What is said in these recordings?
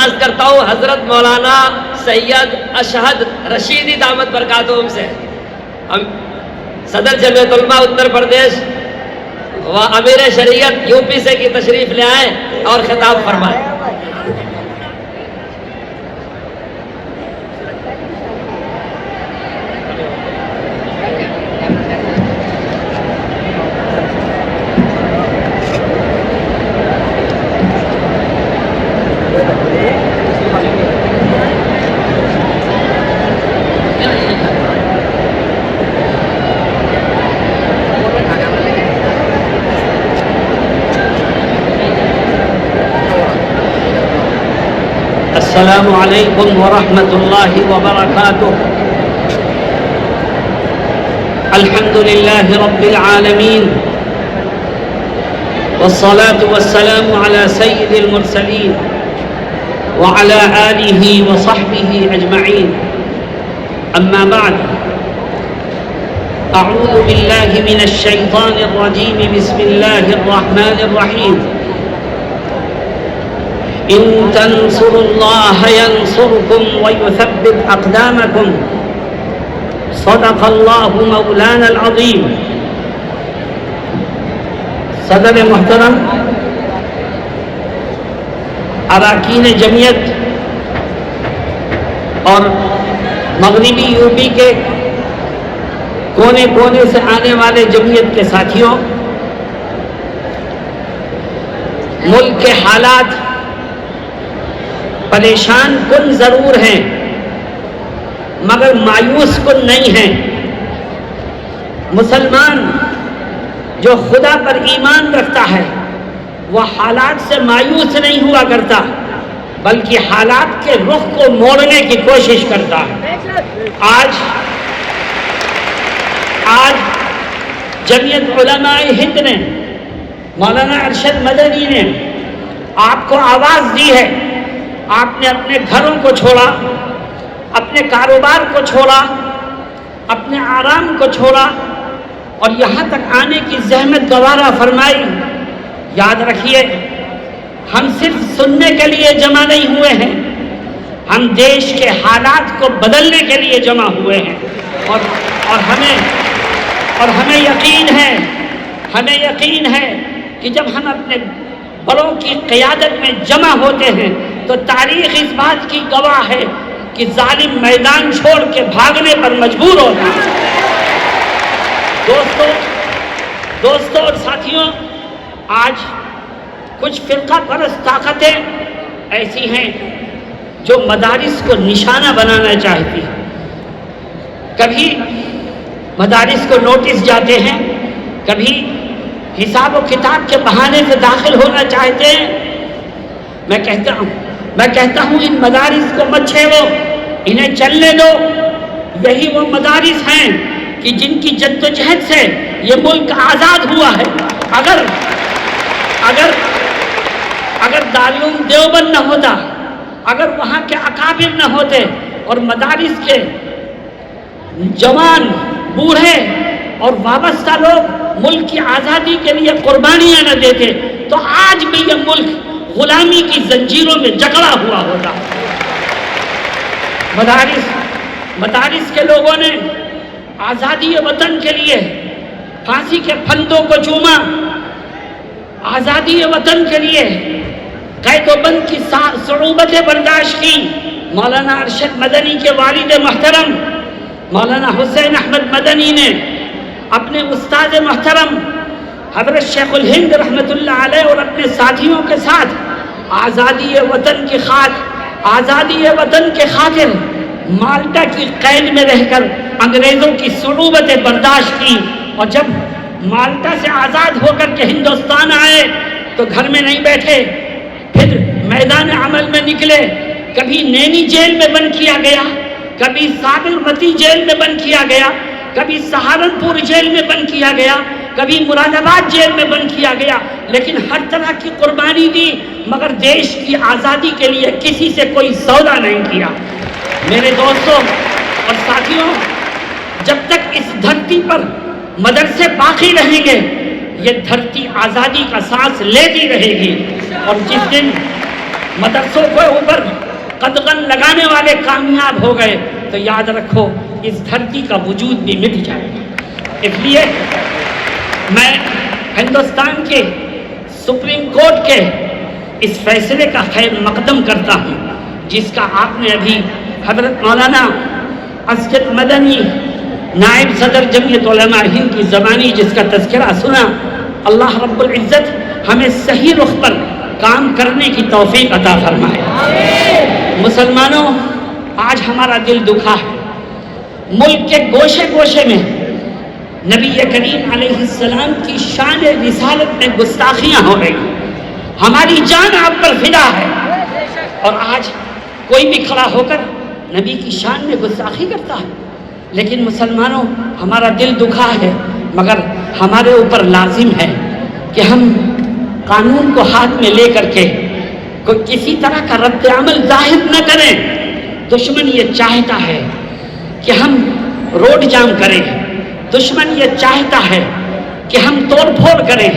درخواست کرتا ہوں حضرت مولانا سید اشہد رشیدی دامت برکاتہم سے، ہم صدر جمعیت علماء اتر پردیش و امیر شریعت یو پی سے کی تشریف لے آئیں اور خطاب فرمائیں۔ السلام علیکم ورحمۃ اللہ وبرکاتہ۔ الحمد للہ رب العالمین والصلاة والسلام على سید المرسلین وعلى آلہ وصحبہ اجمعین، اما بعد، اعوذ باللہ من الشیطان الرجیم، بسم اللہ الرحمن الرحیم۔ إن تنصروا الله ينصركم ويثبت أقدامكم، صدق الله مولانا العظيم۔ صدر محترم، اراکین جمعیت اور مغربی یو پی کے کونے کونے سے آنے والے جمعیت کے ساتھیوں، ملک کے حالات پریشان کن ضرور ہیں مگر مایوس کن نہیں ہیں۔ مسلمان جو خدا پر ایمان رکھتا ہے وہ حالات سے مایوس نہیں ہوا کرتا بلکہ حالات کے رخ کو موڑنے کی کوشش کرتا ہے۔ آج جمعیت علماء ہند نے، مولانا ارشد مدنی نے آپ کو آواز دی ہے۔ آپ نے اپنے گھروں کو چھوڑا، اپنے کاروبار کو چھوڑا، اپنے آرام کو چھوڑا اور یہاں تک آنے کی زحمت گوارا فرمائی۔ یاد رکھیے، ہم صرف سننے کے لیے جمع نہیں ہوئے ہیں، ہم دیش کے حالات کو بدلنے کے لیے جمع ہوئے ہیں، اور ہمیں یقین ہے کہ جب ہم اپنے بڑوں کی قیادت میں جمع ہوتے ہیں تو تاریخ اس بات کی گواہ ہے کہ ظالم میدان چھوڑ کے بھاگنے پر مجبور ہوتا ہے۔ دوستوں اور ساتھیوں، آج کچھ فرقہ پرست طاقتیں ایسی ہیں جو مدارس کو نشانہ بنانا چاہتی ہیں۔ کبھی مدارس کو نوٹس جاتے ہیں، کبھی حساب و کتاب کے بہانے سے داخل ہونا چاہتے ہیں۔ میں کہتا ہوں ان مدارس کو مت چھیڑو، انہیں چلنے دو۔ یہی وہ مدارس ہیں کہ جن کی جدوجہد سے یہ ملک آزاد ہوا ہے۔ اگر دارالعلوم دیوبند نہ ہوتا، اگر وہاں کے اکابر نہ ہوتے اور مدارس کے جوان، بوڑھے اور وابستہ لوگ ملک کی آزادی کے لیے قربانیاں نہ دیتے تو آج بھی یہ ملک غلامی کی زنجیروں میں جکڑا ہوا ہوتا۔ مدارس کے لوگوں نے آزادی وطن کے لیے پھانسی کے پھندوں کو چوما، آزادی وطن کے لیے قید و بند کی صعوبتیں برداشت کی۔ مولانا ارشد مدنی کے والد محترم مولانا حسین احمد مدنی نے اپنے استاد محترم حضرت شیخ الہند رحمۃ اللہ علیہ اور اپنے ساتھیوں کے ساتھ آزادی وطن کے خاطر مالٹا کی قید میں رہ کر انگریزوں کی صعوبتیں برداشت کی، اور جب مالٹا سے آزاد ہو کر کے ہندوستان آئے تو گھر میں نہیں بیٹھے، پھر میدان عمل میں نکلے۔ کبھی نینی جیل میں بند کیا گیا، کبھی سابرمتی جیل میں بند کیا گیا، کبھی سہارنپور جیل میں بند کیا گیا، کبھی مراد آباد جیل میں بند کیا گیا، لیکن ہر طرح کی قربانی دی مگر دیش کی آزادی کے لیے کسی سے کوئی سودا نہیں کیا۔ میرے دوستوں اور ساتھیوں، جب تک اس دھرتی پر مدرسے باقی رہیں گے یہ دھرتی آزادی کا سانس لیتی رہے گی، اور جس دن مدرسوں کو اوپر والے کامیاب ہو گئے تو یاد رکھو اس دھرتی کا وجود بھی مٹ جائے گا۔ اس لیے میں ہندوستان کے سپریم کورٹ کے اس فیصلے کا خیر مقدم کرتا ہوں جس کا آپ نے ابھی حضرت مولانا اسجد مدنی نائب صدر جمعیت علماء ہند کی زبانی جس کا تذکرہ سنا۔ اللہ رب العزت ہمیں صحیح رخ پر کام کرنے کی توفیق عطا فرمائے۔ مسلمانوں، آج ہمارا دل دکھا ہے، ملک کے گوشے گوشے میں نبی کریم علیہ السلام کی شان رسالت میں گستاخیاں ہو رہی ہیں، ہماری جان آپ پر فدا ہے، اور آج کوئی بھی کھڑا ہو کر نبی کی شان میں گستاخی کرتا ہے۔ لیکن مسلمانوں، ہمارا دل دکھا ہے، مگر ہمارے اوپر لازم ہے کہ ہم قانون کو ہاتھ میں لے کر کے کوئی کسی طرح کا رد عمل ظاہر نہ کریں۔ دشمن یہ چاہتا ہے کہ ہم روڈ جام کریں، دشمن یہ چاہتا ہے کہ ہم توڑ پھوڑ کریں،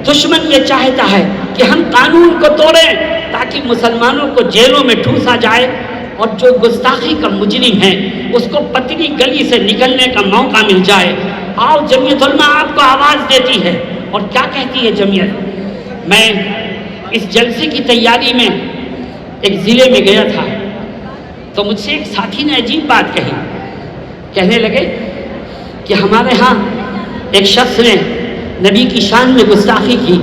دشمن یہ چاہتا ہے کہ ہم قانون کو توڑیں تاکہ مسلمانوں کو جیلوں میں ٹھوسا جائے، اور جو گستاخی کا مجرم ہے اس کو پتلی گلی سے نکلنے کا موقع مل جائے۔ آؤ، جمعیت علماء آپ کو آواز دیتی ہے، اور کیا کہتی ہے جمعیت؟ میں اس جلسے کی تیاری میں ایک ضلع میں گیا تھا تو مجھ سے ایک ساتھی نے عجیب بات کہی، کہنے لگے کہ ہمارے ہاں ایک شخص نے نبی کی شان میں گستاخی کی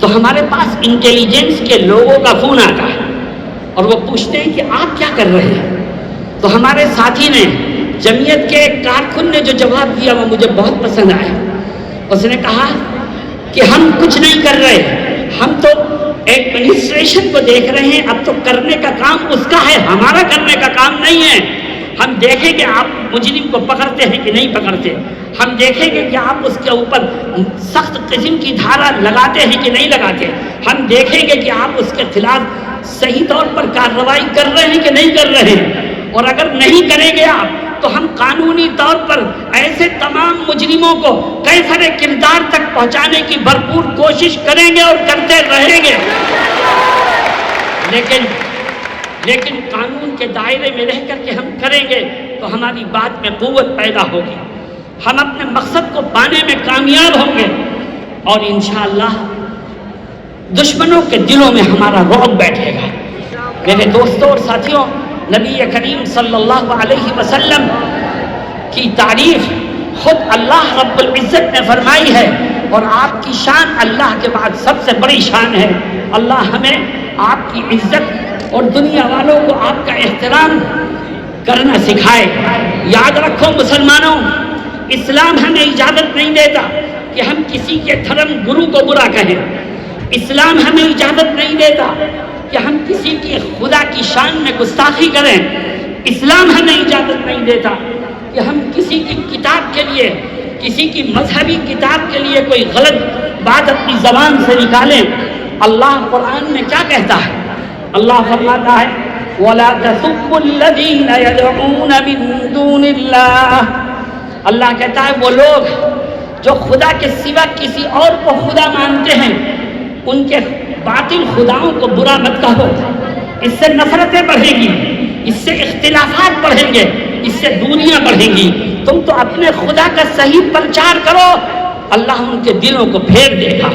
تو ہمارے پاس انٹیلیجنس کے لوگوں کا فون آتا ہے اور وہ پوچھتے ہیں کہ آپ کیا کر رہے ہیں۔ تو ہمارے ساتھی نے، جمعیت کے ایک کارکن نے جو جواب دیا وہ مجھے بہت پسند آیا۔ اس نے کہا کہ ہم کچھ نہیں کر رہے، ہم تو ایڈمنسٹریشن کو دیکھ رہے ہیں، اب تو کرنے کا کام اس کا ہے، ہمارا کرنے کا کام نہیں ہے۔ ہم دیکھیں گے آپ مجرم کو پکڑتے ہیں کہ نہیں پکڑتے، ہم دیکھیں گے کہ آپ اس کے اوپر سخت قسم کی دھارا لگاتے ہیں کہ نہیں لگاتے، ہم دیکھیں گے کہ آپ اس کے خلاف صحیح طور پر کارروائی کر رہے ہیں کہ نہیں کر رہے ہیں، اور اگر نہیں کریں گے آپ تو ہم قانونی طور پر ایسے تمام مجرموں کو کیفر کردار تک پہنچانے کی بھرپور کوشش کریں گے اور کرتے رہیں گے۔ لیکن قانون کے دائرے میں رہ کر کے ہم کریں گے تو ہماری بات میں قوت پیدا ہوگی، ہم اپنے مقصد کو پانے میں کامیاب ہوں گے، اور انشاءاللہ دشمنوں کے دلوں میں ہمارا رعب بیٹھے گا۔ میرے دوستوں اور ساتھیوں، نبی کریم صلی اللہ علیہ وسلم کی تعریف خود اللہ رب العزت نے فرمائی ہے، اور آپ کی شان اللہ کے بعد سب سے بڑی شان ہے۔ اللہ ہمیں آپ کی عزت اور دنیا والوں کو آپ کا احترام کرنا سکھائے۔ یاد رکھو مسلمانوں، اسلام ہمیں اجازت نہیں دیتا کہ ہم کسی کے دھرم گرو کو برا کہیں، اسلام ہمیں اجازت نہیں دیتا کہ ہم کسی کی خدا کی شان میں گستاخی کریں، اسلام ہمیں اجازت نہیں دیتا کہ ہم کسی کی کتاب کے لیے، کسی کی مذہبی کتاب کے لیے کوئی غلط بات اپنی زبان سے نکالیں۔ اللہ قرآن میں کیا کہتا ہے؟ اللہ فرماتا ہے وَلَا تَسُبُّوا الَّذِينَ يَدْعُونَ مِن دُونِ اللَّهِ، اللہ کہتا ہے وہ لوگ جو خدا کے سوا کسی اور کو خدا مانتے ہیں ان کے باطل خداؤں کو برا مت کہو، اس سے نفرتیں بڑھیں گی، اس سے اختلافات بڑھیں گے، اس سے دوریاں بڑھیں گی۔ تم تو اپنے خدا کا صحیح پرچار کرو، اللہ ان کے دلوں کو پھیر دے گا۔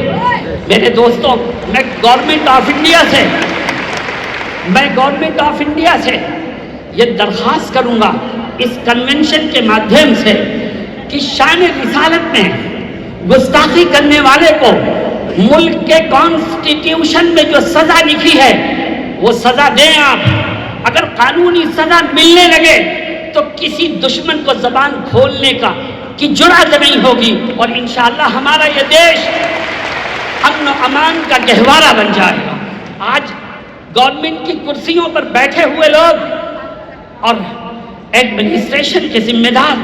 میرے دوستوں، میں گورنمنٹ آف انڈیا سے یہ درخواست کروں گا اس کنونشن کے مادھیم سے کہ شان رسالت میں گستاخی کرنے والے کو ملک کے کانسٹیٹیوشن میں جو سزا لکھی ہے وہ سزا دیں آپ۔ اگر قانونی سزا ملنے لگے تو کسی دشمن کو زبان کھولنے کی جرأت نہیں ہوگی، اور انشاءاللہ ہمارا یہ دیش امن و امان کا گہوارہ بن جائے گا۔ آج گورنمنٹ کی کرسیوں پر بیٹھے ہوئے لوگ اور ایڈمنسٹریشن کے ذمہ دار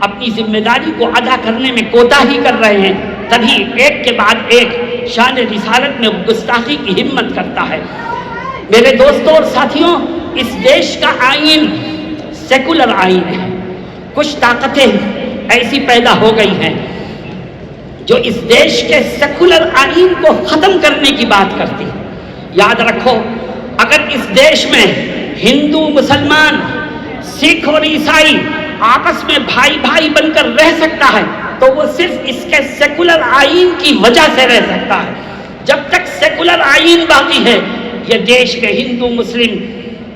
اپنی ذمہ داری کو ادا کرنے میں کوتاہی کر رہے ہیں، تبھی ایک کے بعد ایک شان رسالت میں گستاخی کی ہمت کرتا ہے۔ میرے دوستوں اور ساتھیوں، اس دیش کا آئین سیکولر آئین ہے، کچھ طاقتیں ایسی پیدا ہو گئی ہیں جو اس دیش کے سیکولر آئین کو ختم کرنے کی بات کرتی ہیں۔ یاد رکھو، اگر اس دیش میں ہندو مسلمان سکھ اور عیسائی آپس میں بھائی بھائی بن کر رہ سکتا ہے تو وہ صرف اس کے سیکولر آئین کی وجہ سے رہ سکتا ہے. جب تک سیکولر آئین باقی ہے یہ دیش کے ہندو مسلم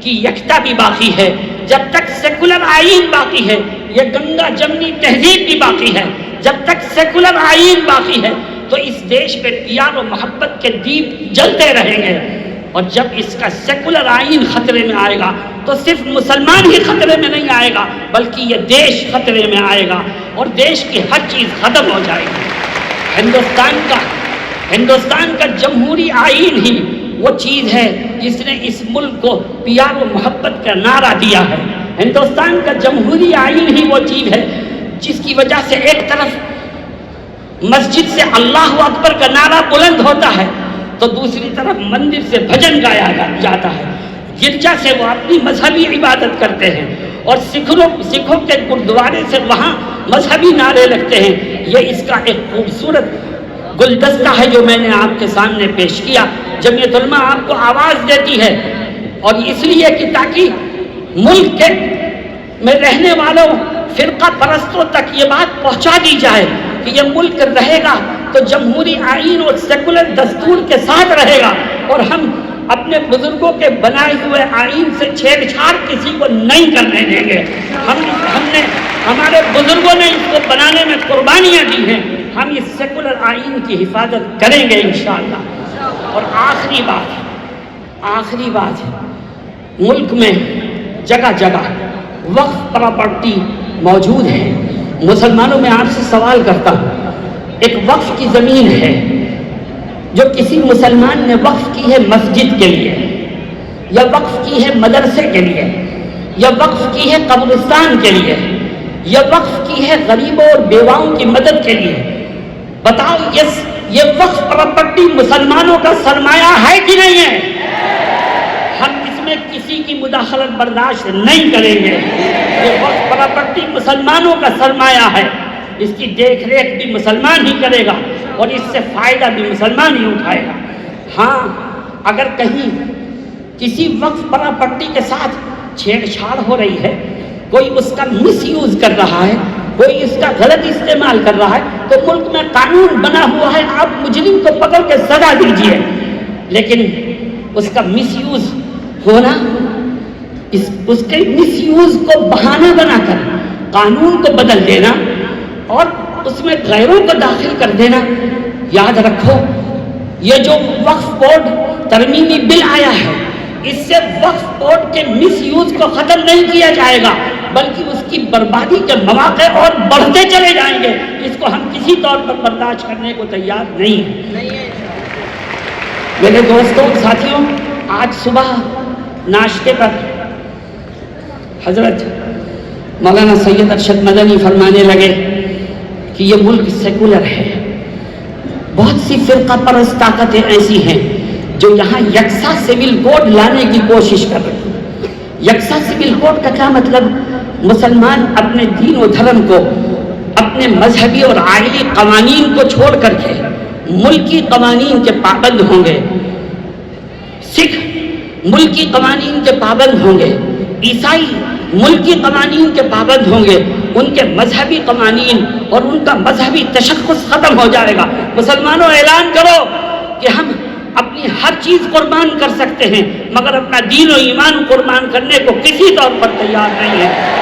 کی یکتا بھی باقی ہے. جب تک سیکولر آئین باقی ہے یہ گنگا جمنی تہذیب بھی باقی ہے. جب تک سیکولر آئین باقی ہے تو اس دیش پہ پیار و محبت کے دیپ جلتے رہیں گے. اور جب اس کا سیکولر آئین خطرے میں آئے گا تو صرف مسلمان ہی خطرے میں نہیں آئے گا بلکہ یہ دیش خطرے میں آئے گا اور دیش کی ہر چیز ختم ہو جائے گی. ہندوستان کا جمہوری آئین ہی وہ چیز ہے جس نے اس ملک کو پیار و محبت کا نعرہ دیا ہے. ہندوستان کا جمہوری آئین ہی وہ چیز ہے جس کی وجہ سے ایک طرف مسجد سے اللہ اکبر کا نعرہ بلند ہوتا ہے تو دوسری طرف مندر سے بھجن گایا جاتا ہے. گرجا سے وہ اپنی مذہبی عبادت کرتے ہیں اور سکھوں کے گردوارے سے وہاں مذہبی نعرے لگتے ہیں. یہ اس کا ایک خوبصورت گلدستہ ہے جو میں نے آپ کے سامنے پیش کیا. جمعیت علماء آپ کو آواز دیتی ہے اور اس لیے کہ تاکہ ملک میں رہنے والوں فرقہ پرستوں تک یہ بات پہنچا دی جائے کہ یہ ملک رہے گا تو جمہوری آئین اور سیکولر دستور کے ساتھ رہے گا اور ہم اپنے بزرگوں کے بنائے ہوئے آئین سے چھیڑ چھاڑ کسی کو نہیں کرنے دیں گے. ہمارے بزرگوں نے اس کو بنانے میں قربانیاں دی ہیں. ہم اس سیکولر آئین کی حفاظت کریں گے انشاءاللہ. اور آخری بات ملک میں جگہ جگہ وقف پراپرٹی موجود ہے. مسلمانوں میں آپ سے سوال کرتا ہوں ایک وقف کی زمین ہے جو کسی مسلمان نے وقف کی ہے مسجد کے لیے یا وقف کی ہے مدرسے کے لیے یا وقف کی ہے قبرستان کے لیے یا وقف کی ہے غریبوں اور بیواؤں کی مدد کے لیے. بتاؤ یہ وقف پراپرٹی مسلمانوں کا سرمایہ ہے کہ نہیں ہے؟ ہم اس میں کسی کی مداخلت برداشت نہیں کریں گے. یہ وقف پراپرٹی مسلمانوں کا سرمایہ ہے. اس کی دیکھ ریکھ بھی مسلمان ہی کرے گا اور اس سے فائدہ بھی مسلمان ہی اٹھائے گا. ہاں اگر کہیں کسی وقف پراپرٹی کے ساتھ چھیڑ چھاڑ ہو رہی ہے کوئی اس کا مس یوز کر رہا ہے کوئی اس کا غلط استعمال کر رہا ہے تو ملک میں قانون بنا ہوا ہے آپ مجرم کو پکڑ کے سزا دیجئے. لیکن اس کا مس یوز ہونا اس کے مس یوز کو بہانہ بنا کر قانون کو بدل دینا اور اس میں غیروں کو داخل کر دینا. یاد رکھو یہ جو وقف بورڈ ترمیمی بل آیا ہے اس سے وقف بورڈ کے مس یوز کو ختم نہیں کیا جائے گا بلکہ اس کی بربادی کے مواقع اور بڑھتے چلے جائیں گے. اس کو ہم کسی طور پر برداشت کرنے کو تیار نہیں ہیں. میرے دوستوں ساتھیوں آج صبح ناشتے پر حضرت مولانا سید ارشد مدنی فرمانے لگے کہ یہ ملک سیکولر ہے. بہت سی فرقہ پرست طاقتیں ایسی ہیں جو یہاں یکساں سول کوڈ لانے کی کوشش کر رہے ہیں. یکساں سول کوڈ کا کیا مطلب؟ مسلمان اپنے دین و دھرم کو اپنے مذہبی اور آئلی قوانین کو چھوڑ کر کے ملکی قوانین کے پابند ہوں گے. سکھ ملکی قوانین کے پابند ہوں گے. عیسائی ملکی قوانین کے پابند ہوں گے. ان کے مذہبی قوانین اور ان کا مذہبی تشخص ختم ہو جائے گا. مسلمانوں اعلان کرو کہ ہم اپنی ہر چیز قربان کر سکتے ہیں مگر اپنا دین و ایمان قربان کرنے کو کسی طور پر تیار نہیں ہے.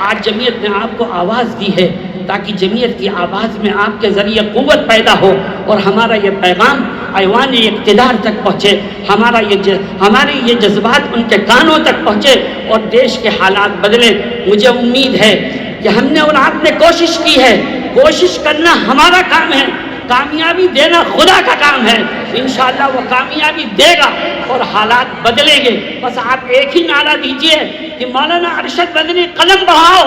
آج جمعیت نے آپ کو آواز دی ہے تاکہ جمعیت کی آواز میں آپ کے ذریعے قوت پیدا ہو اور ہمارا یہ پیغام ایوان اقتدار تک پہنچے. ہمارے یہ جذبات ان کے کانوں تک پہنچے اور دیش کے حالات بدلے. مجھے امید ہے کہ ہم نے اور آپ نے کوشش کی ہے. کوشش کرنا ہمارا کام ہے, کامیابی دینا خدا کا کام ہے. انشاءاللہ وہ کامیابی دے گا اور حالات بدلیں گے. بس آپ ایک ہی نعرہ دیجئے کہ مولانا ارشد مدنی قلم بڑھاؤ,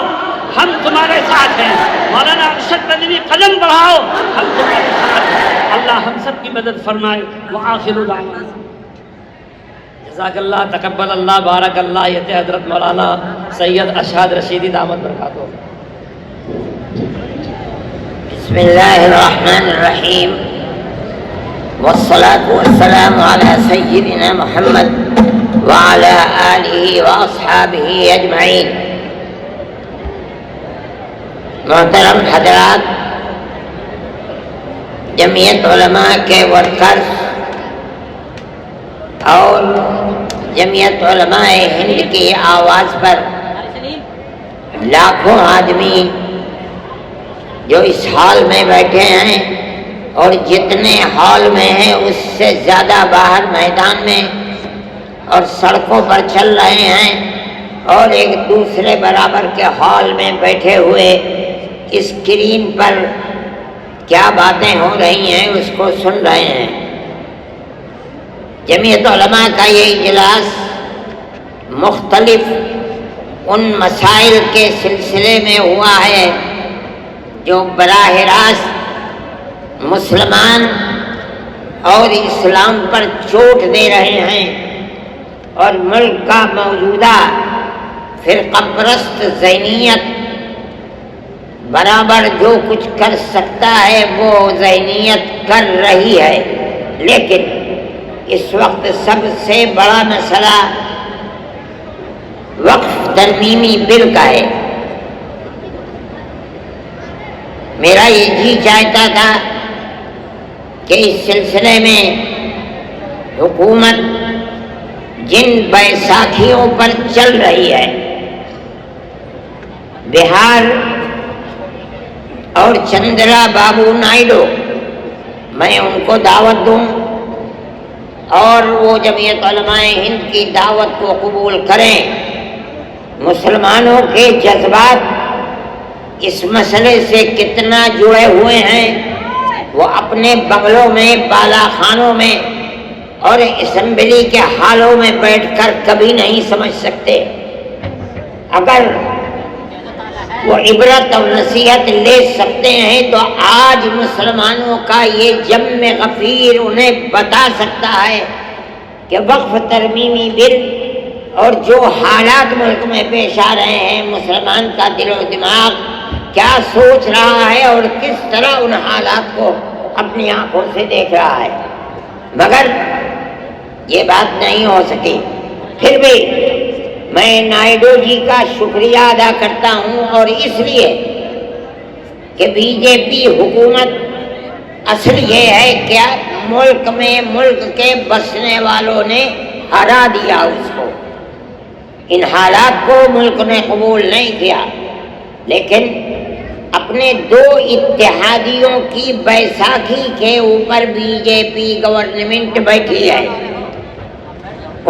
ہم تمہارے ساتھ ہیں. مولانا ارشد مدنی قلم بڑھاؤ, ہم تمہارے ساتھ ہیں. اللہ ہم سب کی مدد فرمائے. وآخر دعوانا جزاک اللہ, تقبل اللہ, بارک اللہ. یہ تھے حضرت مولانا سید ارشاد رشیدی دامت برکاتہ. بسم اللہ الرحمن الرحیم والصلاة والسلام علی سیدنا محمد وعلى آله وأصحابه أجمعين۔ محترم حضرات، جمعیت علماء کے ورکرز اور جمعیت علماء ہند کی آواز پر لاکھوں آدمی جو اس ہال میں بیٹھے ہیں اور جتنے ہال میں ہیں اس سے زیادہ باہر میدان میں اور سڑکوں پر چل رہے ہیں اور ایک دوسرے برابر کے ہال میں بیٹھے ہوئے اسکرین پر کیا باتیں ہو رہی ہیں اس کو سن رہے ہیں۔ جمعیت علماء کا یہ اجلاس مختلف ان مسائل کے سلسلے میں ہوا ہے جو براہ راست مسلمان اور اسلام پر چوٹ دے رہے ہیں، اور ملک کا موجودہ فرقہ پرست ذہنیت برابر جو کچھ کر سکتا ہے وہ ذہنیت کر رہی ہے، لیکن اس وقت سب سے بڑا مسئلہ وقف ترمیمی بل کا ہے۔ میرا یہ جی چاہتا تھا کہ اس سلسلے میں حکومت جن بیساکھیوں پر چل رہی ہے، بہار اور چندرا بابو نائیڈو، میں ان کو دعوت دوں اور وہ جمعیت علماء ہند کی دعوت کو قبول کریں۔ مسلمانوں کے جذبات اس مسئلے سے کتنا جڑے ہوئے ہیں وہ اپنے بنگلوں میں، بالا خانوں میں اور اسمبلی کے ہالوں میں بیٹھ کر کبھی نہیں سمجھ سکتے۔ اگر وہ عبرت اور نصیحت لے سکتے ہیں تو آج مسلمانوں کا یہ جم غفیر انہیں بتا سکتا ہے کہ وقف ترمیمی بل اور جو حالات ملک میں پیش آ رہے ہیں، مسلمان کا دل و دماغ کیا سوچ رہا ہے اور کس طرح ان حالات کو اپنی آنکھوں سے دیکھ رہا ہے، مگر یہ بات نہیں ہو سکی۔ پھر بھی میں نائیڈو جی کا شکریہ ادا کرتا ہوں، اور اس لیے کہ بی جے پی حکومت اصل یہ ہے کہ ملک میں ملک کے بسنے والوں نے ہرا دیا اس کو، ان حالات کو ملک نے قبول نہیں کیا، لیکن اپنے دو اتحادیوں کی بیساکھی کے اوپر بی جے پی گورنمنٹ بیٹھی ہے۔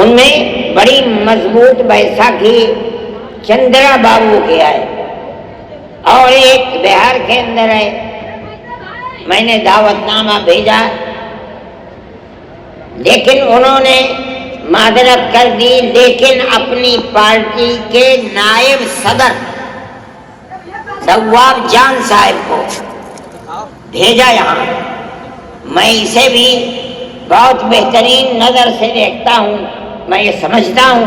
ان میں بڑی مضبوط بیساکھی چندرا بابو کی ہے اور ایک بہار کے اندر ہے۔ میں نے دعوت نامہ بھیجا لیکن انہوں نے معذرت کر دی، لیکن اپنی پارٹی کے نائب صدر نواب جان صاحب کو بھیجا یہاں۔ میں اسے بھی بہت بہترین نظر سے دیکھتا ہوں۔ میں یہ سمجھتا ہوں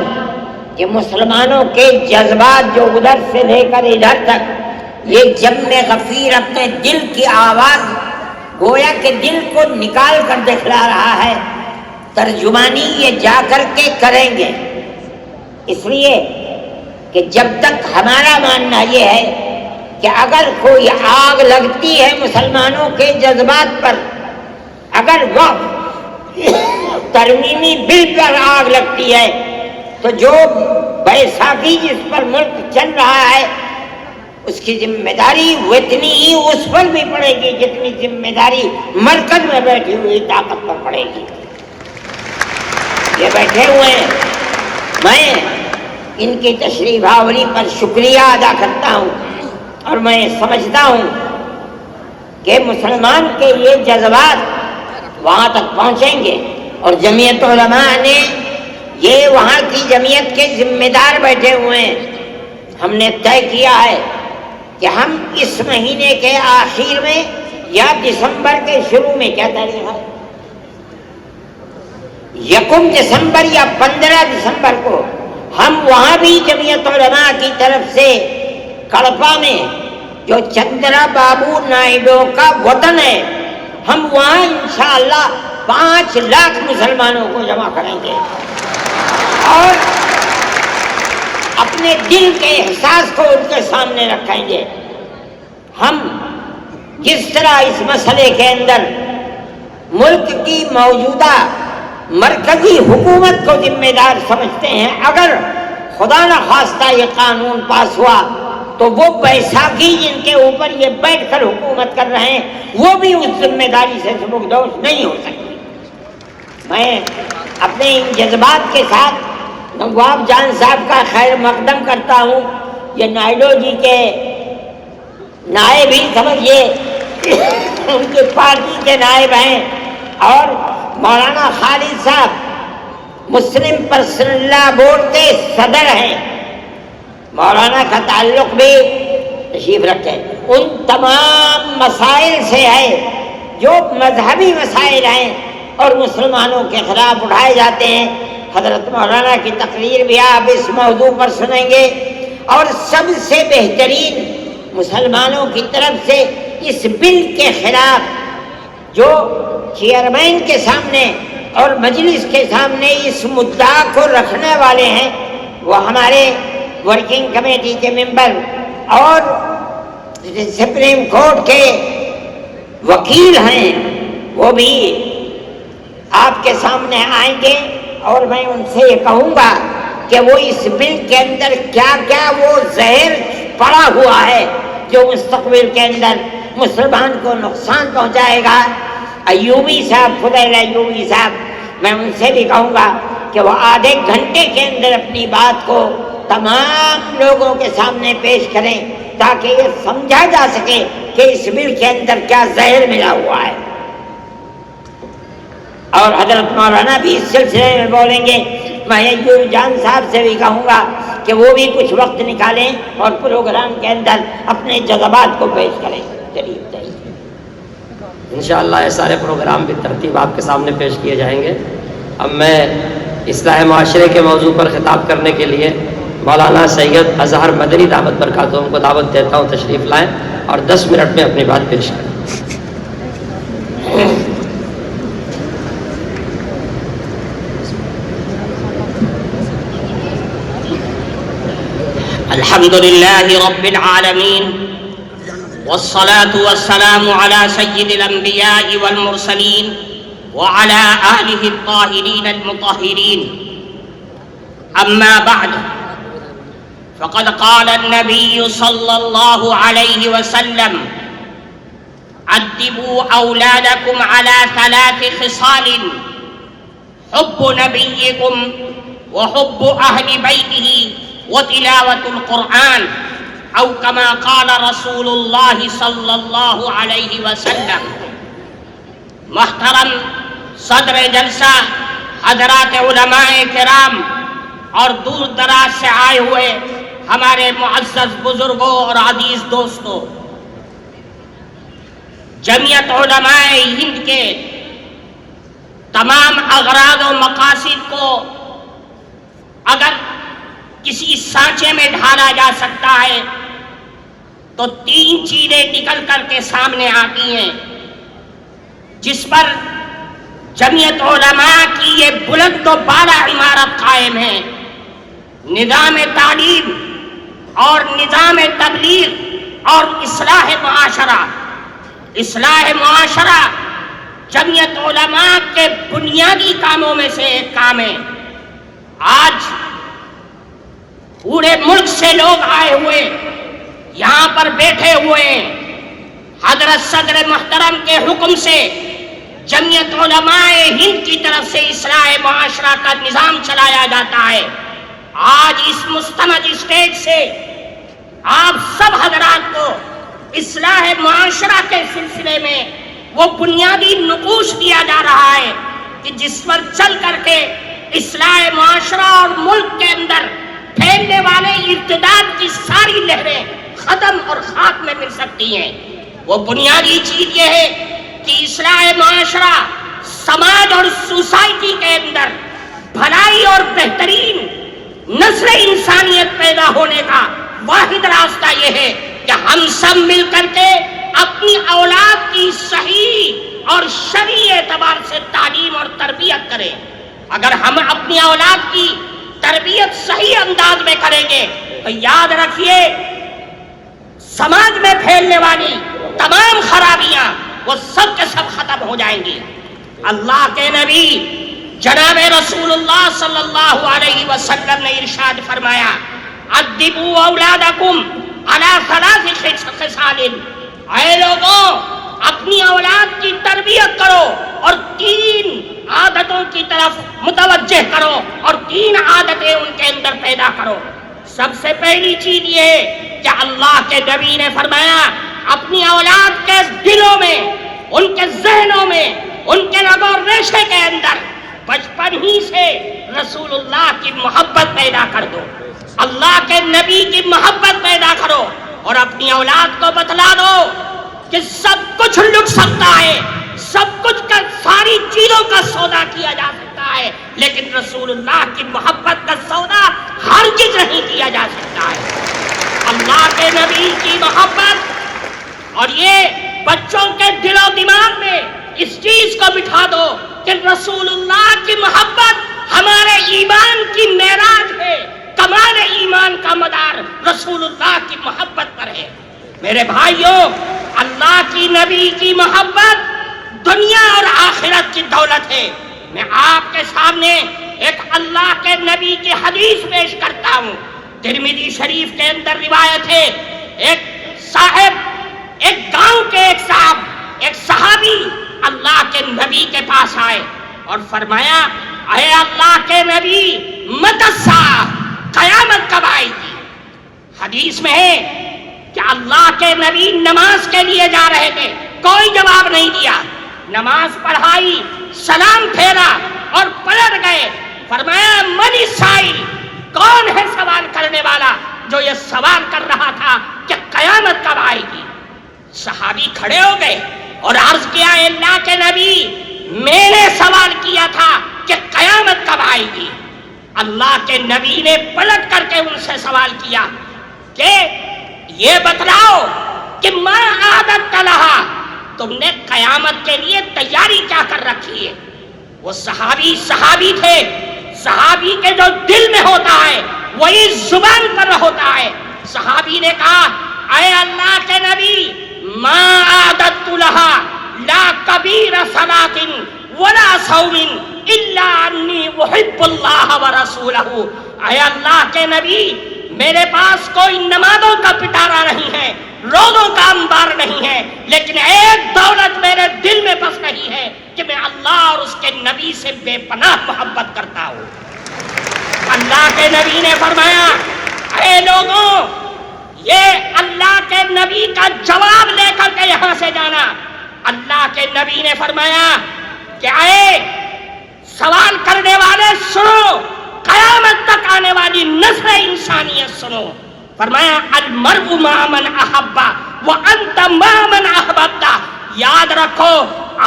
کہ مسلمانوں کے جذبات جو ادھر سے لے کر ادھر تک، یہ جم غفیر اپنے دل کی آواز گویا کہ دل کو نکال کر دکھلا رہا ہے، ترجمانی یہ جا کر کے کریں گے، اس لیے کہ جب تک ہمارا ماننا یہ ہے کہ اگر کوئی آگ لگتی ہے مسلمانوں کے جذبات پر، اگر وہ ترمیمی بل پر آگ لگتی ہے تو جو بیساکھی جس پر ملک چل رہا ہے اس کی ذمہ داری اتنی ہی اس پر بھی پڑے گی جتنی ذمہ داری مرکز میں بیٹھی ہوئی طاقت پر پڑے گی۔ یہ بیٹھے ہوئے ہیں، میں ان کی تشریف آوری پر شکریہ ادا کرتا ہوں، اور میں سمجھتا ہوں کہ مسلمان کے یہ جذبات وہاں تک پہنچیں گے، اور جمعیت علماء نے یہ وہاں کی جمعیت کے ذمہ دار بیٹھے ہوئے ہیں۔ ہم نے طے کیا ہے کہ ہم اس مہینے کے آخر میں یا دسمبر کے شروع میں، کیا تاریخ ہے، 1 دسمبر یا 15 دسمبر کو ہم وہاں بھی جمعیت علماء کی طرف سے کڑپا میں جو چندرا بابو نائیڈو کا وطن ہے، ہم وہاں انشاءاللہ 5 لاکھ مسلمانوں کو جمع کریں گے۔ اپنے دل کے احساس کو ان کے سامنے رکھیں گے. ہم جس طرح اس مسئلے کے اندر ملک کی موجودہ مرکزی حکومت کو ذمہ دار سمجھتے ہیں، اگر خدا نخواستہ یہ قانون پاس ہوا تو وہ بیساکھی جن کے اوپر یہ بیٹھ کر حکومت کر رہے ہیں وہ بھی اس ذمہ داری سے سبکدوش نہیں ہو سکتی. میں اپنے ان جذبات کے ساتھ نواب جان صاحب کا خیر مقدم کرتا ہوں. یہ نائیڈو جی کے نائب ہی سمجھیے، ان کی پارٹی کے نائب ہیں، اور مولانا خالد صاحب مسلم پرسنل لا بورڈ کے صدر ہیں. مولانا کا تعلق بھی تشریف رکھتے ہیں ان تمام مسائل سے ہے جو مذہبی مسائل ہیں اور مسلمانوں کے خلاف اٹھائے جاتے ہیں. حضرت مولانا کی تقریر بھی آپ اس موضوع پر سنیں گے، اور سب سے بہترین مسلمانوں کی طرف سے اس بل کے خلاف جو چیئرمین کے سامنے اور مجلس کے سامنے اس مدعا کو رکھنے والے ہیں وہ ہمارے ورکنگ کمیٹی کے ممبر اور سپریم کورٹ کے وکیل ہیں، وہ بھی آپ کے سامنے آئیں گے. اور میں ان سے یہ کہوں گا کہ وہ اس بل کے اندر کیا کیا وہ زہر پڑا ہوا ہے جو مستقبل کے اندر مسلمان کو نقصان پہنچائے گا. ایوبی صاحب، فضیل ایوبی صاحب، میں ان سے بھی کہوں گا کہ وہ آدھے گھنٹے کے اندر اپنی بات کو تمام لوگوں کے سامنے پیش کریں تاکہ یہ سمجھا جا سکے کہ اس بل کے اندر کیا زہر ملا ہوا ہے. اور حضرت مولانا بھی اس سلسلے میں بولیں گے. میں ایوب جان صاحب سے بھی کہوں گا کہ وہ بھی کچھ وقت نکالیں اور پروگرام کے اندر اپنے جذبات کو پیش کریں. چلیے انشاءاللہ یہ سارے پروگرام بھی ترتیب آپ کے سامنے پیش کیے جائیں گے. اب میں اصلاح معاشرے کے موضوع پر خطاب کرنے کے لیے مولانا سید اظہر مدنی دعوت برکاتہم کو دعوت دیتا ہوں، تشریف لائیں اور 10 منٹ میں اپنی بات پیش کریں. الحمد لله رب العالمين والصلاة والسلام على سيد الأنبياء والمرسلين وعلى آله الطاهرين المطهرين. أما بعد، فقد قال النبي صلى الله عليه وسلم: أدبوا أولادكم على 3 خصال: حب نبيكم وحب أهل بيته وتلاوة القرآن، أو كما قال رسول الله صلى الله عليه وسلم. محترم صدر جلسہ، حضرات علماء کرام اور دور دراز سے آئے ہوئے ہمارے معزز بزرگوں اور عزیز دوستوں، جمعیت علماء ہند کے تمام اغراض و مقاصد کو اگر کسی سانچے میں ڈھالا جا سکتا ہے تو 3 چیزیں نکل کر کے سامنے آتی ہیں جس پر جمعیت علماء کی یہ بلند و بالا عمارت قائم ہے: نظام تعلیم اور نظام تبلیغ اور اصلاح معاشرہ. اصلاح معاشرہ جمعیت علماء کے بنیادی کاموں میں سے ایک کام ہے. آج پورے ملک سے لوگ آئے ہوئے یہاں پر بیٹھے ہوئے ہیں. حضرت صدر محترم کے حکم سے جمعیت علماء ہند کی طرف سے اصلاح معاشرہ کا نظام چلایا جاتا ہے. آج اس مستند اسٹیج سے آپ سب حضرات کو اصلاح معاشرہ کے سلسلے میں وہ بنیادی نقوش دیا جا رہا ہے کہ جس پر چل کر کے اصلاح معاشرہ اور ملک کے اندر پھیلنے والے ارتداد کی ساری لہریں ختم اور خاک میں مل سکتی ہیں. وہ بنیادی چیز یہ ہے کہ اصلاح معاشرہ سماج اور سوسائٹی کے اندر بھلائی اور بہترین نسل انسانیت پیدا ہونے کا واحد راستہ یہ ہے کہ ہم سب مل کر کے اپنی اولاد کی صحیح اور شرعی اعتبار سے تعلیم اور تربیت کریں. اگر ہم اپنی اولاد کی تربیت صحیح انداز میں کریں گے تو یاد رکھیے سماج میں پھیلنے والی تمام خرابیاں وہ سب کے سب ختم ہو جائیں گی۔ اللہ کے نبی جناب رسول اللہ صلی اللہ علیہ وسلم نے ارشاد فرمایا ادبوا اولادکم علی ثلاث خصال، اے لوگوں اپنی اولاد کی تربیت کرو اور 3 عادتوں کی طرف متوجہ کرو اور 3 عادتیں ان کے اندر پیدا کرو۔ سب سے پہلی چیز یہ ہے کہ اللہ کے نبی نے فرمایا اپنی اولاد کے دلوں میں، ان کے ذہنوں میں، ان کے رگ و ریشے کے اندر بچپن ہی سے رسول اللہ کی محبت پیدا کر دو، اللہ کے نبی کی محبت پیدا کرو اور اپنی اولاد کو بتلا دو کہ سب کچھ لٹ سکتا ہے، سب کچھ کا ساری چیزوں کا سودا کیا جا سکتا ہے، لیکن رسول اللہ کی محبت کا سودا ہرگز نہیں کیا جا سکتا ہے۔ اللہ کے نبی کی محبت، اور یہ بچوں کے دل و دماغ میں اس چیز کو بٹھا دو کہ رسول اللہ کی محبت ہمارے ایمان کی معراج ہے، کمال ایمان کا مدار رسول اللہ کی محبت پر ہے۔ میرے بھائیوں، اللہ کی نبی کی محبت دنیا اور آخرت کی دولت ہے۔ میں آپ کے سامنے ایک اللہ کے نبی کی حدیث پیش کرتا ہوں۔ ترمذی شریف کے اندر روایت ہے، ایک صاحب، ایک گاؤں کے ایک صحابی اللہ کے نبی کے پاس آئے اور فرمایا اے اللہ کے نبی متی الساعہ، قیامت کب آئے گی؟ حدیث میں ہے کہ اللہ کے نبی نماز کے لیے جا رہے تھے، کوئی جواب نہیں دیا، نماز پڑھائی، سلام پھیرا اور پلٹ گئے۔ فرمایا من السائل، کون ہے سوال کرنے والا جو یہ سوال کر رہا تھا کہ قیامت کب آئے گی؟ صحابی کھڑے ہو گئے اور عرض کیا اے اللہ کے نبی میں نے سوال کیا تھا کہ قیامت کب آئے گی۔ اللہ کے نبی نے پلٹ کر کے ان سے سوال کیا کہ یہ بتلاؤ کہ ما عادت لہا، تم نے قیامت کے لیے تیاری کیا کر رکھی ہے؟ وہ صحابی تھے، صحابی کے جو دل میں ہوتا ہے وہی زبان پر ہوتا ہے۔ صحابی نے کہا اے اللہ کے نبی ما عادت لہا لا کبیر صلاۃ ولا صوم الا انی احب اللہ ورسولہ، اے اللہ کے نبی میرے پاس کوئی نمازوں کا پٹارا نہیں ہے، روزوں کا انبار نہیں ہے، لیکن ایک دولت میرے دل میں بس رہی ہے کہ میں اللہ اور اس کے نبی سے بے پناہ محبت کرتا ہوں۔ اللہ کے نبی نے فرمایا اے لوگوں، یہ اللہ کے نبی کا جواب لے کر کے یہاں سے جانا۔ اللہ کے نبی نے فرمایا کہ اے سوال کرنے والے سنو، قیامت تک آنے والی نسل انسانیت سنو۔ فرمایا المرء مع من احب وانت مع من احببت، یاد رکھو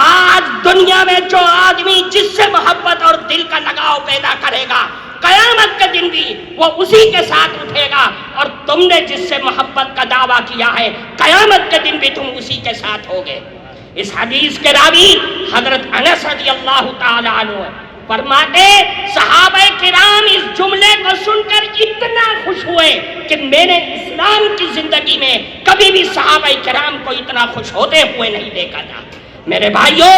آج دنیا میں جو آدمی جس سے محبت اور دل کا لگاؤ پیدا کرے گا قیامت کے دن بھی وہ اسی کے ساتھ اٹھے گا، اور تم نے جس سے محبت کا دعویٰ کیا ہے قیامت کے دن بھی تم اسی کے ساتھ ہوگے۔ اس حدیث کے راوی حضرت انس رضی اللہ تعالی عنہ فرماتے صحابہ کرام اس جملے کو سن کر اتنا خوش ہوئے کہ میں نے اسلام کی زندگی میں کبھی بھی صحابہ کرام کو اتنا خوش ہوتے ہوئے نہیں دیکھا تھا۔ میرے بھائیوں،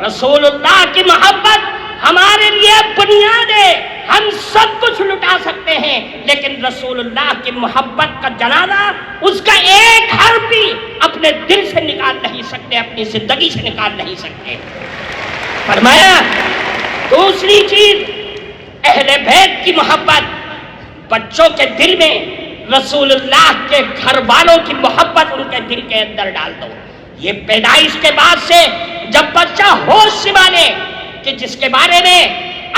رسول اللہ کی محبت ہمارے لیے بنیاد ہے، ہم سب کچھ لٹا سکتے ہیں لیکن رسول اللہ کی محبت کا جنازہ اس کا ایک حرف بھی اپنے دل سے نکال نہیں سکتے، اپنی زندگی سے نکال نہیں سکتے۔ فرمایا دوسری چیز اہل بیت کی محبت، بچوں کے دل میں رسول اللہ کے گھر والوں کی محبت ان کے دل کے اندر ڈال دو۔ یہ پیدائش کے بعد سے جب بچہ ہوش سنبھالے کہ جس کے بارے میں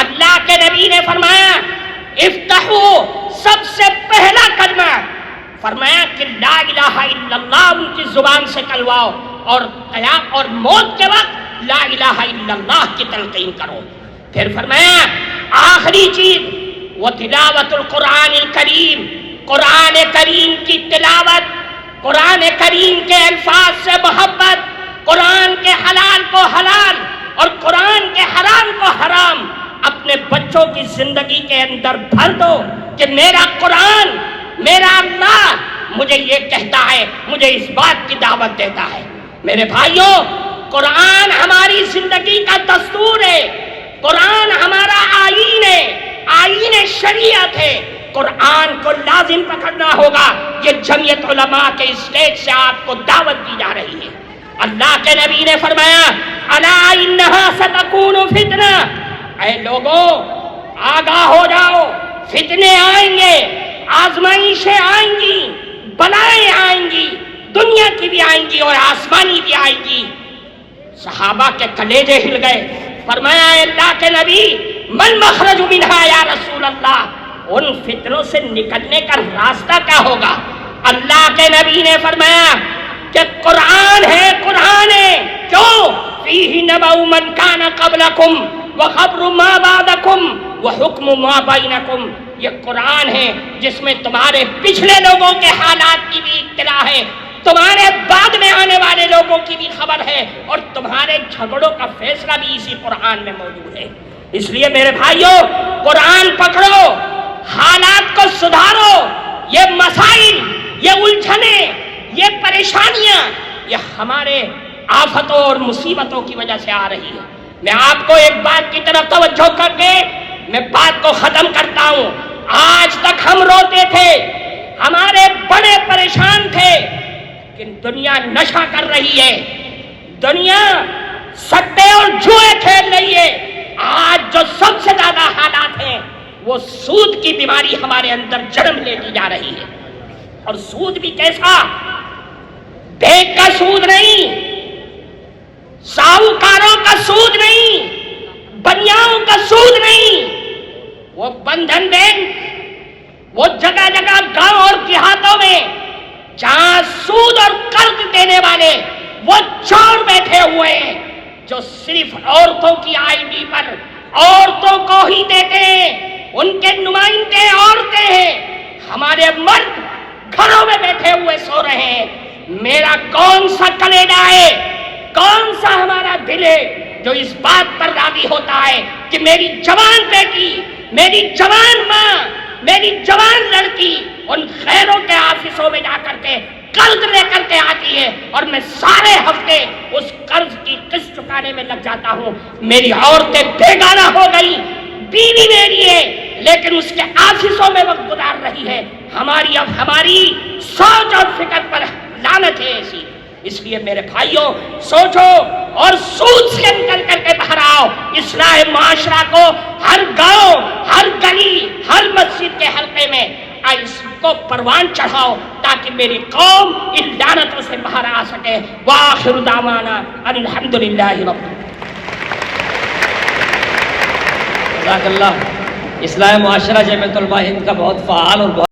اللہ کے نبی نے فرمایا افتحو، سب سے پہلا کلمہ فرمایا کہ لا الہ الا اللہ ان کی زبان سے کلواؤ، اور موت کے وقت لا الہ الا اللہ کی تلقین کرو۔ پھر فرمایا آخری چیز وہ تلاوت القرآن الکریم، قرآن کریم کی تلاوت، قرآن کریم کے الفاظ سے محبت، قرآن کے حلال کو حلال اور قرآن کے حرام کو حرام اپنے بچوں کی زندگی کے اندر بھر دو کہ میرا قرآن میرا اللہ مجھے یہ کہتا ہے، مجھے اس بات کی دعوت دیتا ہے۔ میرے بھائیوں، قرآن ہماری زندگی کا دستور ہے، قرآن ہمارا آئین ہے، آئین شریعت ہے۔ قرآن کو لازم پکڑنا ہوگا۔ یہ جمعیت علماء کے اسٹیج سے آپ کو دعوت دی جا رہی ہے۔ اللہ کے نبی نے فرمایا الا انہا ستکون فتنہ، اے لوگوں آگاہ ہو جاؤ، فتنے آئیں گے، آزمائشیں آئیں گی، بلائیں آئیں گی، دنیا کی بھی آئیں گی اور آسمانی بھی آئیں گی۔ صحابہ کے کلیجے ہل گئے۔ فرمایا اے اللہ کے نبی مل مخرج منہا یا رسول اللہ، ان فتنوں سے نکلنے کا راستہ کیا ہوگا؟ اللہ کے نبی نے فرمایا کہ قرآن ہے، قرآن ہے۔ کیوں؟ فیہ نبأ من کان قبلکم وخبر ما بعدکم وحکم ما بینکم، یہ قرآن ہے جس میں تمہارے پچھلے لوگوں کے حالات کی بھی اطلاع ہے، تمہارے بعد میں آنے والے لوگوں کی بھی خبر ہے، اور تمہارے جھگڑوں کا فیصلہ بھی اسی قرآن میں موجود ہے۔ اس لیے میرے بھائیوں، قرآن پکڑو، حالات کو سدھارو۔ یہ مسائل، یہ الجھنیں، یہ پریشانیاں، یہ ہمارے آفتوں اور مصیبتوں کی وجہ سے آ رہی ہے۔ میں آپ کو ایک بات کی طرف توجہ کر کے میں بات کو ختم کرتا ہوں۔ آج تک ہم روتے تھے، ہمارے بڑے پریشان تھے، لیکن دنیا نشہ کر رہی ہے، دنیا سٹے اور جوئے کھیل رہی ہے۔ آج جو سب سے زیادہ حالات ہیں وہ سود کی بیماری ہمارے اندر جنم لیتی جا رہی ہے۔ اور سود بھی کیسا؟ بینک کا سود نہیں، ساہوکاروں کا سود نہیں، بنیاؤں کا سود نہیں، وہ بندھن بینک، وہ جگہ جگہ گاؤں اور دیہاتوں میں جہاں سود اور قرض دینے والے وہ چور بیٹھے ہوئے ہیں جو صرف عورتوں کی آئی ڈی پر عورتوں کو ہی دیتے ہیں، ان کے نمائندے عورتیں ہیں۔ ہمارے مرد گھروں میں بیٹھے ہوئے سو رہے ہیں۔ میرا کون سا کلیجہ ہے، کون سا ہمارا دل ہے جو اس بات پر راضی ہوتا ہے کہ میری جوان بیٹی، میری جوان ماں، میری جوان لڑکی ان خیروں کے آفسوں میں جا کر کے قرض لے کر کے آتی ہے اور میں سارے ہفتے اس قرض کی قسط چکانے میں لگ جاتا ہوں۔ میری عورتیں بیگانہ ہو گئی، بیوی میری ہے لیکن اس کے آفسوں میں وقت گزار رہی ہے۔ ہماری سوچ اور فکر پر لعنت ہے ایسی۔ اس لیے میرے بھائیوں، سوچو اور سود سے نکل کر کے باہر آؤ۔ اصلاح معاشرہ کو ہر گاؤں، ہر گلی، ہر مسجد کے حلقے میں اس کو پروان چڑھاؤ تاکہ میری قوم ان لعنتوں سے باہر آ سکے۔ وآخر دعوانا ان الحمدللہ رب جزاک اللہ۔ اصلاح معاشرہ جمعیت علماء ہند کا بہت فعال اور بہت